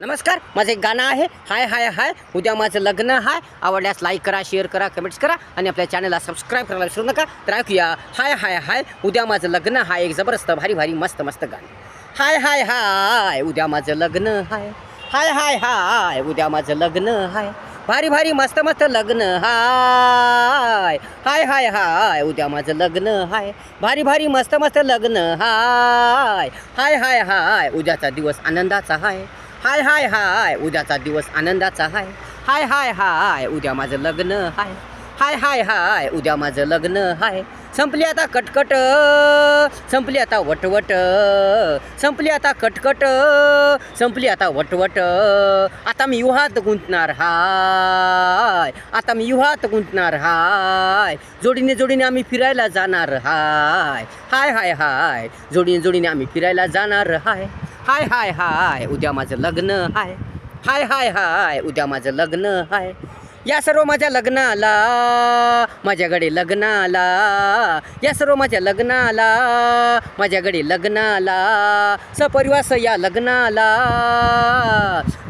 नमस्कार, माझं एक गाणं आहे, हाय हाय हाय उद्या माझं लग्न हाय. आवडल्यास लाईक करा, शेअर करा, कमेंट्स करा आणि आपल्या चॅनलला सबस्क्राईब करायला विसरू नका. तर ऐकूया हाय हाय हाय उद्या माझं लग्न हाय. एक जबरदस्त भारी भारी मस्त मस्त गाणं. हाय हाय हाय उद्या माझं लग्न हाय. हाय हाय हाय उद्या माझं लग्न हाय. भारी भारी मस्त मस्त लग्न हाय. हाय हाय हाय उद्या माझं लग्न हाय. भारी भारी मस्त मस्त लग्न हाय. हाय हाय हाय उद्याचा दिवस आनंदाचा हाय. हाय हाय हाय उद्याचा दिवस आनंदाचा हाय. हाय हाय हाय उद्या माझं लग्न हाय. हाय हाय हाय उद्या माझं लग्न हाय. संपली आता कटकट, संपली आता वटवट, संपली आता कटकट, संपली आता वटवट. आता मी युहात गुंतणार हाय. आता मी युहात गुंतणार हाय. जोडीने जोडीने आम्ही फिरायला जाणार हाय. हाय हाय हाय जोडीने जोडीने आम्ही फिरायला जाणार हाय. हाय हाय हाय उद्या माझं लग्न हाय. हाय हाय हाय उद्या माझं लग्न हाय. या सर्व माझ्या लग्नाला, माझ्याकडे लग्नाला, या सर्व माझ्या लग्नाला, माझ्याकडे लग्नाला, सपरिवास या लग्नाला.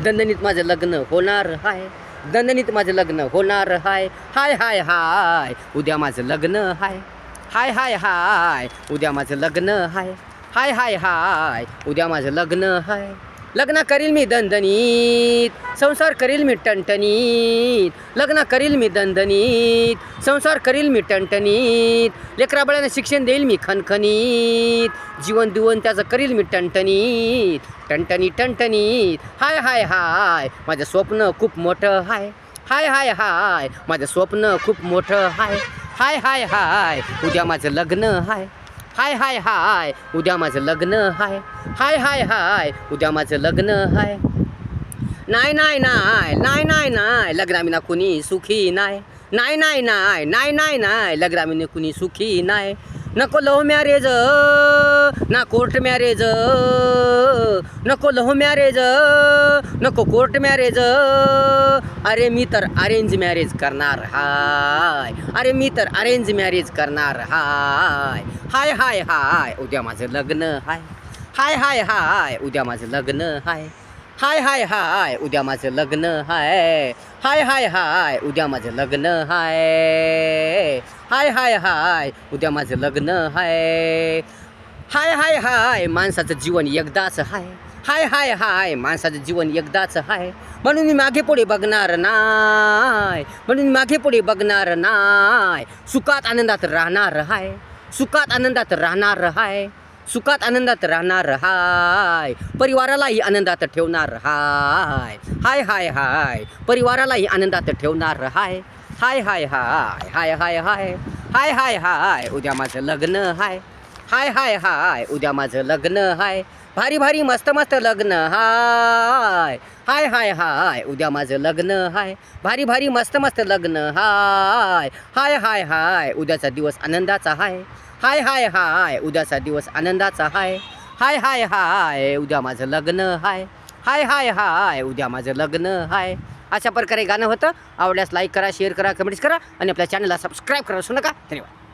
दणदणीत माझं लग्न होणार हाय. दणदणीत माझं लग्न होणार हाय. हाय हाय हाय उद्या माझं लग्न हाय. हाय हाय हाय उद्या माझं लग्न हाय. हाय हाय हाय उद्या माझं लग्न हाय. लग्न करील मी दणदणीत, संसार करील मी टणटणीत. लग्न करील मी दणदणीत, संसार करील मी टणटणीत. लेकराबाळांना शिक्षण देईल मी खणखणीत. जीवन दिवन त्याचं करील मी टणटणीत, टणटणीत टणटणीत. हाय हाय हाय माझं स्वप्न खूप मोठं हाय. हाय हाय हाय माझं स्वप्न खूप मोठं हाय. हाय हाय हाय उद्या माझं लग्न हाय. हाय हाय हाय उद्या माझं लग्न हाय. हाय हाय हाय उद्या माझं लग्न हाय. नाही नाही नाही नाही नाही नाही लग्नाविना कुणी सुखी नाही. नाही नाही नाही नाही नाही नाही लग्नाविना कुणी सुखी नाही. नको लव्ह मॅरेज ना कोर्ट मॅरेज, नको लव्ह मॅरेज नको कोर्ट मॅरेज. अरे मी तर अरेंज मॅरेज करणार हाय. अरे मी तर अरेंज मॅरेज करणार हाय. हाय हाय हाय उद्या माझं लग्न हाय. हाय हाय हाय उद्या माझं लग्न हाय. हाय हाय हाय उद्या माझं लग्न हाय. हाय हाय हाय उद्या माझं लग्न हाय. हाय हाय हाय उद्या माझं लग्न हाय. हाय हाय हाय माणसाचं जीवन एकदाच हाय. हाय हाय हाय माणसाचं जीवन एकदाच हाय. म्हणून मी मागे पुढे बघणार नाय. म्हणून मी मागे पुढे बघणार नाय. सुखात आनंदात राहणार हाय. सुखात आनंदात राहणार हाय. सुखात आनंदात राहणार हाय. परिवारालाही आनंदात ठेवणार हाय. हाय हाय हाय परिवारालाही आनंदात ठेवणार हाय. हाय हाय हाय हाय हाय हाय हाय हाय हाय उद्या माझं लग्न हाय. हाय हाय हाय उद्या माझं लग्न हाय. भारी भारी मस्त मस्त लग्न हाय. हाय हाय हाय उद्या माझं लग्न हाय. भारी भारी मस्त मस्त लग्न हाय. हाय हाय हाय उद्याचा दिवस आनंदाचा हाय. हाय हाय हाय उद्याचा दिवस आनंदाचा हाय. हाय हाय हाय उद्या माझं लग्न हाय. हाय हाय हाय उद्या माझं लग्न हाय. अशा प्रकारे गाणं होतं. आवडल्यास लाईक करा, शेअर करा, कमेंट्स करा आणि आपल्या चॅनलला सबस्क्राईब करा विसरू नका. धन्यवाद.